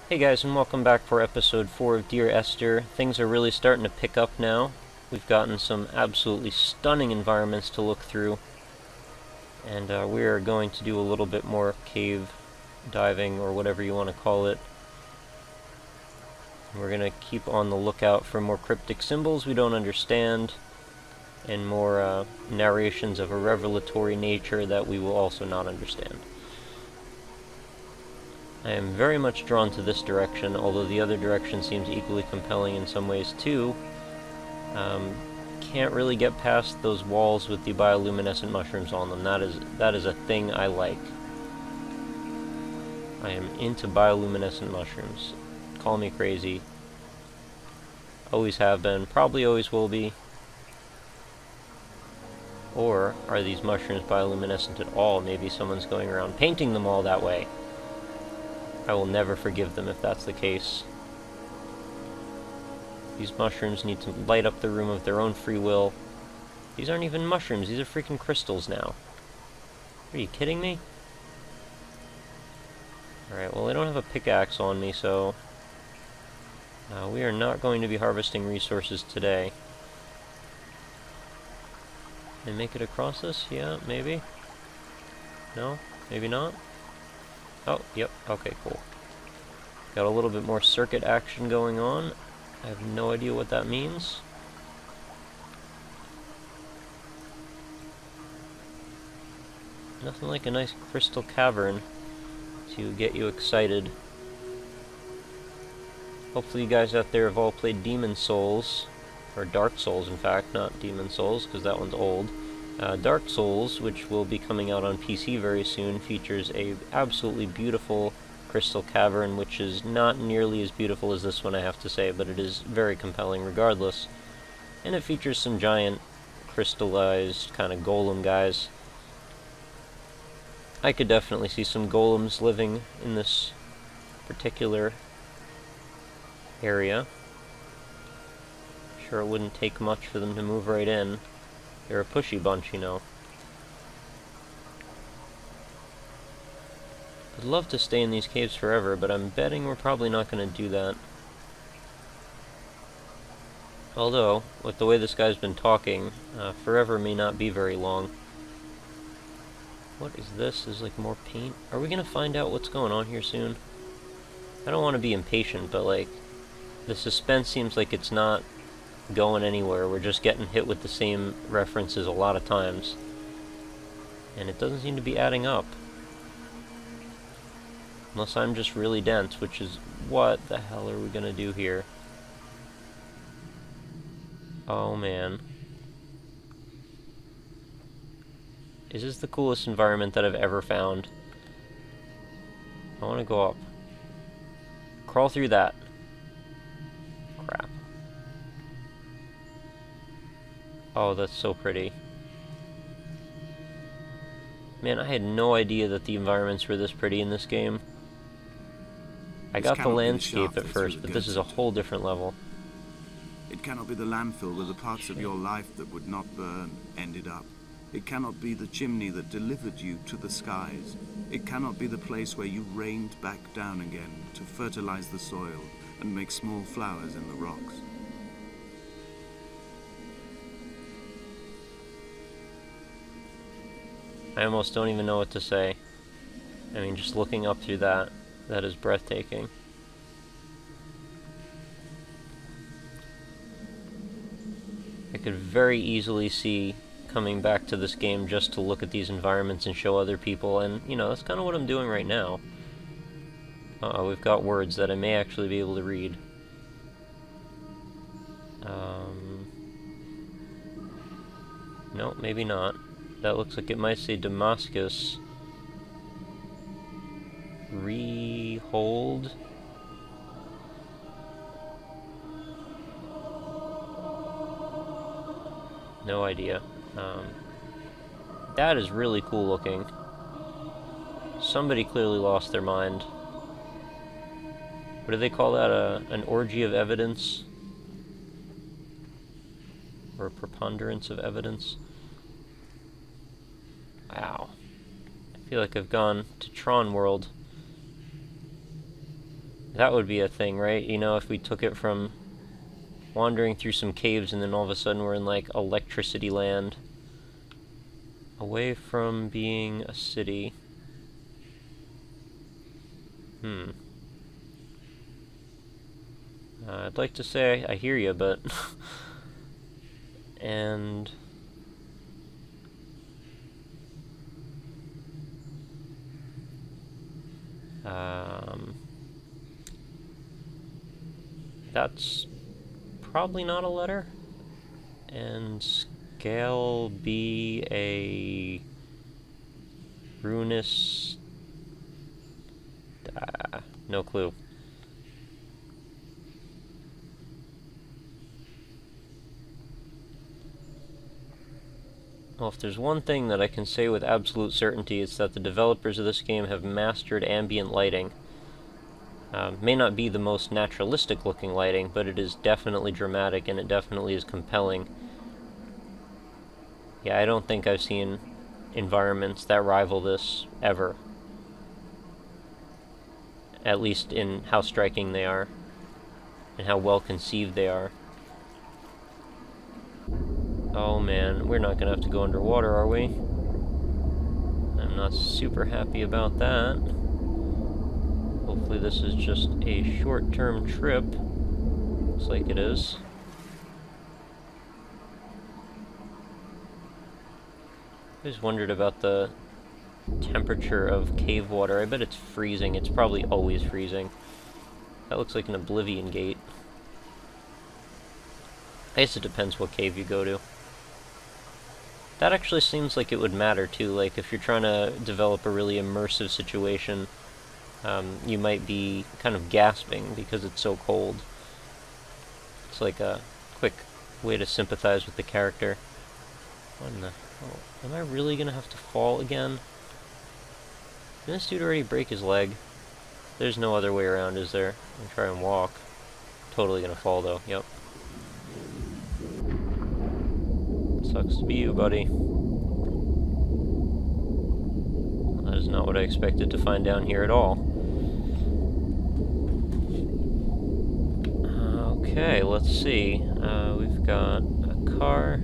Hey guys, and welcome back for episode 4 of Dear Esther. Things are really starting to pick up now. We've gotten some absolutely stunning environments to look through, and we are going to do a little bit more cave diving, or whatever you want to call it. We're going to keep on the lookout for more cryptic symbols we don't understand, and more narrations of a revelatory nature that we will also not understand. I am very much drawn to this direction, although the other direction seems equally compelling in some ways too. Can't really get past those walls with the bioluminescent mushrooms on them. That is a thing I like. I am into bioluminescent mushrooms. Call me crazy. Always have been, probably always will be. Or are these mushrooms bioluminescent at all? Maybe someone's going around painting them all that way. I will never forgive them if that's the case. These mushrooms need to light up the room of their own free will. These aren't even mushrooms, these are freaking crystals now. Are you kidding me? Alright, well I don't have a pickaxe on me, so we are not going to be harvesting resources today. Can I make it across this? Yeah, maybe? No? Maybe not? Oh, yep, okay, cool. Got a little bit more circuit action going on. I have no idea what that means. Nothing like a nice crystal cavern to get you excited. Hopefully you guys out there have all played Demon Souls, or Dark Souls in fact, not Demon Souls, because that one's old. Dark Souls, which will be coming out on PC very soon, features a absolutely beautiful crystal cavern, which is not nearly as beautiful as this one, I have to say, but it is very compelling regardless. And it features some giant crystallized kind of golem guys. I could definitely see some golems living in this particular area. Sure, it wouldn't take much for them to move right in. They're a pushy bunch, you know. I'd love to stay in these caves forever, but I'm betting we're probably not going to do that. Although, with the way this guy's been talking, forever may not be very long. What is this? Is like more paint? Are we going to find out what's going on here soon? I don't want to be impatient, but like, the suspense seems like it's not going anywhere. We're just getting hit with the same references a lot of times. And it doesn't seem to be adding up. Unless I'm just really dense, which is what the hell are we gonna do here? Oh man. Is this the coolest environment that I've ever found? I want to go up. Crawl through that. Crap. Oh, that's so pretty. Man, I had no idea that the environments were this pretty in this game. I got the landscape at first, but this is a whole different level. It cannot be the landfill where the parts of your life that would not burn ended up. It cannot be the chimney that delivered you to the skies. It cannot be the place where you rained back down again to fertilize the soil and make small flowers in the rocks. I almost don't even know what to say. I mean, just looking up through that is breathtaking. I could very easily see coming back to this game just to look at these environments and show other people, and, you know, that's kind of what I'm doing right now. Uh-oh, we've got words that I may actually be able to read. No, maybe not. That looks like it might say Damascus. Rehold. No idea. That is really cool looking. Somebody clearly lost their mind. What do they call that? An orgy of evidence? Or a preponderance of evidence? Wow. I feel like I've gone to Tron World. That would be a thing, right? You know, if we took it from wandering through some caves and then all of a sudden we're in, like, electricity land. Away from being a city. I'd like to say I hear you, but... and... that's probably not a letter. And scale be a ruinous... no clue. Well, if there's one thing that I can say with absolute certainty, it's that the developers of this game have mastered ambient lighting. May not be the most naturalistic looking lighting, but it is definitely dramatic and it definitely is compelling. Yeah, I don't think I've seen environments that rival this ever. At least in how striking they are and how well conceived they are. Oh man, we're not gonna have to go underwater, are we? I'm not super happy about that. Hopefully this is just a short-term trip. Looks like it is. I always wondered about the temperature of cave water. I bet it's freezing. It's probably always freezing. That looks like an Oblivion gate. I guess it depends what cave you go to. That actually seems like it would matter too. Like if you're trying to develop a really immersive situation, you might be kind of gasping because it's so cold. It's like a quick way to sympathize with the character. What in the hell? Am I really gonna have to fall again? Didn't this dude already break his leg? There's no other way around, is there? I'm gonna try and walk. Totally gonna fall though, yep. Sucks to be you, buddy. That is not what I expected to find down here at all. Okay, let's see. We've got a car.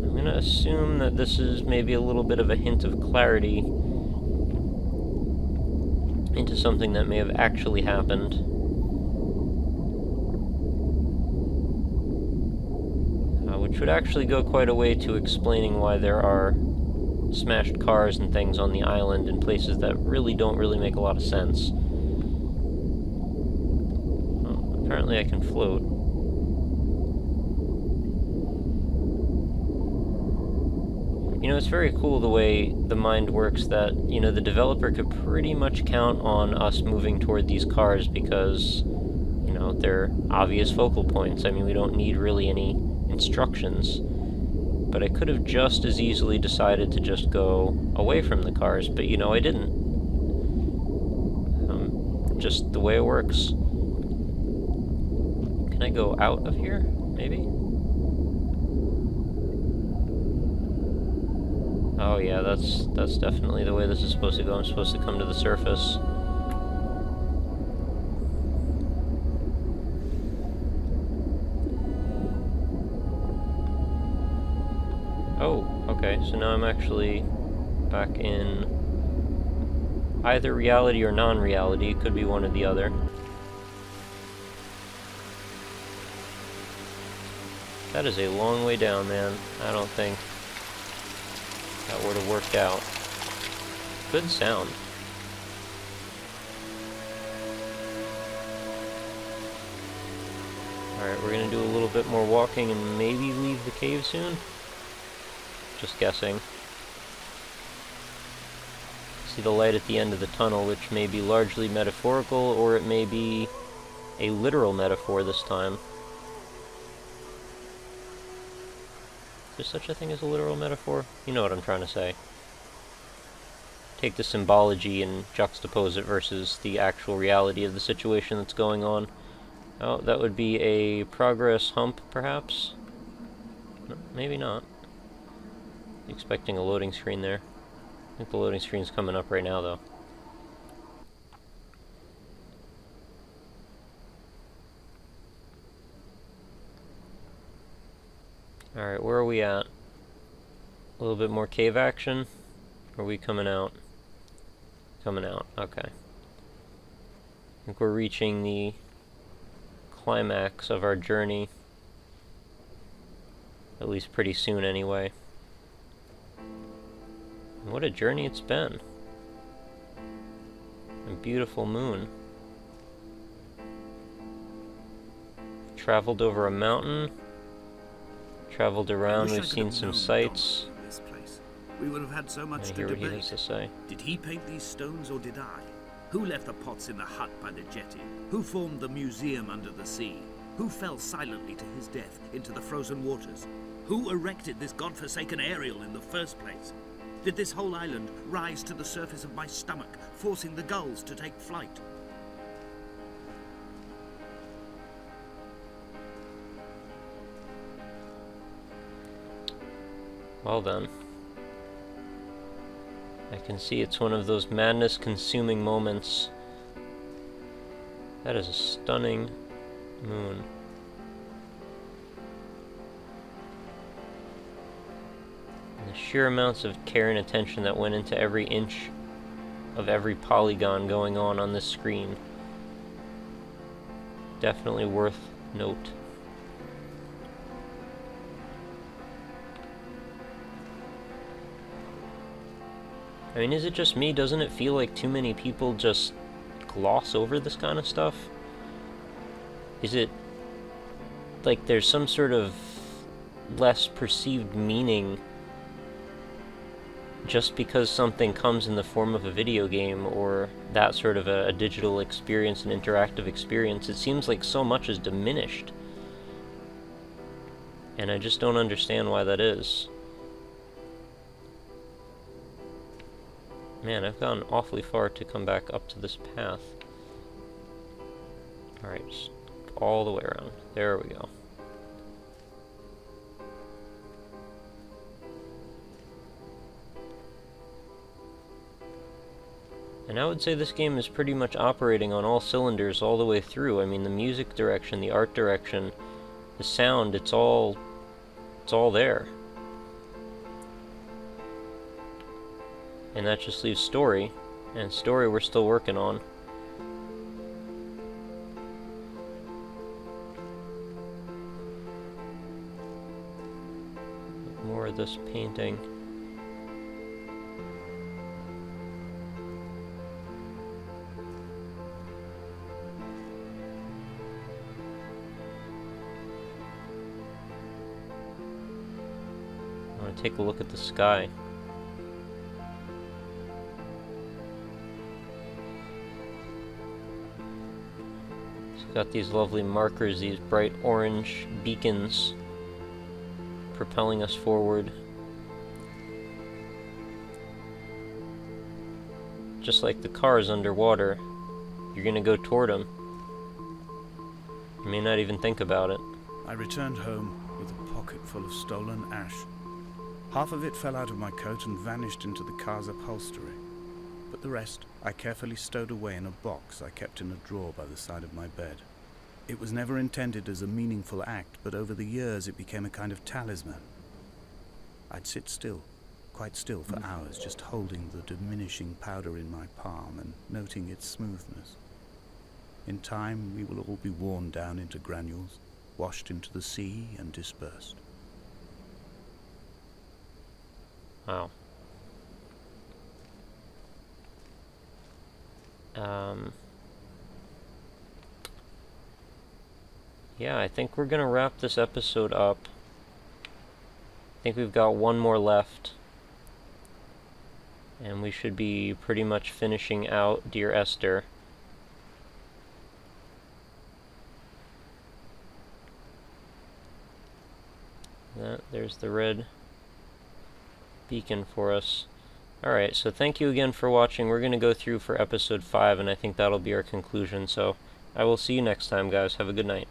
I'm gonna assume that this is maybe a little bit of a hint of clarity into something that may have actually happened. Which would actually go quite a way to explaining why there are smashed cars and things on the island in places that really don't make a lot of sense. Well, apparently I can float. You know, it's very cool the way the mind works that, you know, the developer could pretty much count on us moving toward these cars because, you know, they're obvious focal points. I mean, we don't need really any instructions. But I could have just as easily decided to just go away from the cars, but, you know, I didn't. Just the way it works. Can I go out of here? Maybe? Oh yeah, that's definitely the way this is supposed to go. I'm supposed to come to the surface. Oh, okay, so now I'm actually back in either reality or non-reality. It could be one or the other. That is a long way down, man. I don't think that would have worked out. Good sound. Alright, we're gonna do a little bit more walking and maybe leave the cave soon. Just guessing. See the light at the end of the tunnel, which may be largely metaphorical, or it may be a literal metaphor this time. Is there such a thing as a literal metaphor? You know what I'm trying to say. Take the symbology and juxtapose it versus the actual reality of the situation that's going on. Oh, that would be a progress hump, perhaps? No, maybe not. Expecting a loading screen there. I think the loading screen's coming up right now, though. Alright, where are we at? A little bit more cave action? Or are we coming out? Coming out, okay. I think we're reaching the climax of our journey. At least pretty soon, anyway. And what a journey it's been. A beautiful moon. Traveled over a mountain. Traveled around, we've seen some sights. This place. We would have had so much I to hear what he debate. has to say. Did he paint these stones or did I? Who left the pots in the hut by the jetty? Who formed the museum under the sea? Who fell silently to his death into the frozen waters? Who erected this godforsaken aerial in the first place? Did this whole island rise to the surface of my stomach, forcing the gulls to take flight? Well then. I can see it's one of those madness-consuming moments. That is a stunning moon. And the sheer amounts of care and attention that went into every inch of every polygon going on this screen. Definitely worth note. I mean, is it just me? Doesn't it feel like too many people just gloss over this kind of stuff? Is it like there's some sort of less perceived meaning just because something comes in the form of a video game or that sort of a digital experience, an interactive experience? It seems like so much is diminished. And I just don't understand why that is. Man, I've gone awfully far to come back up to this path. Alright, just all the way around. There we go. And I would say this game is pretty much operating on all cylinders all the way through. I mean, the music direction, the art direction, the sound, it's all there. And that just leaves story, and story we're still working on. More of this painting. I want to take a look at the sky. Got these lovely markers, these bright orange beacons propelling us forward. Just like the cars underwater, you're gonna go toward them. You may not even think about it. I returned home with a pocket full of stolen ash. Half of it fell out of my coat and vanished into the car's upholstery. But the rest I carefully stowed away in a box I kept in a drawer by the side of my bed. It was never intended as a meaningful act, but over the years it became a kind of talisman. I'd sit still, quite still for hours, just holding the diminishing powder in my palm and noting its smoothness. In time, we will all be worn down into granules, washed into the sea and dispersed. Wow. Yeah, I think we're gonna wrap this episode up. I think we've got one more left. And we should be pretty much finishing out Dear Esther. There's the red beacon for us. Alright, so thank you again for watching. We're going to go through for episode 5, and I think that'll be our conclusion. So I will see you next time, guys. Have a good night.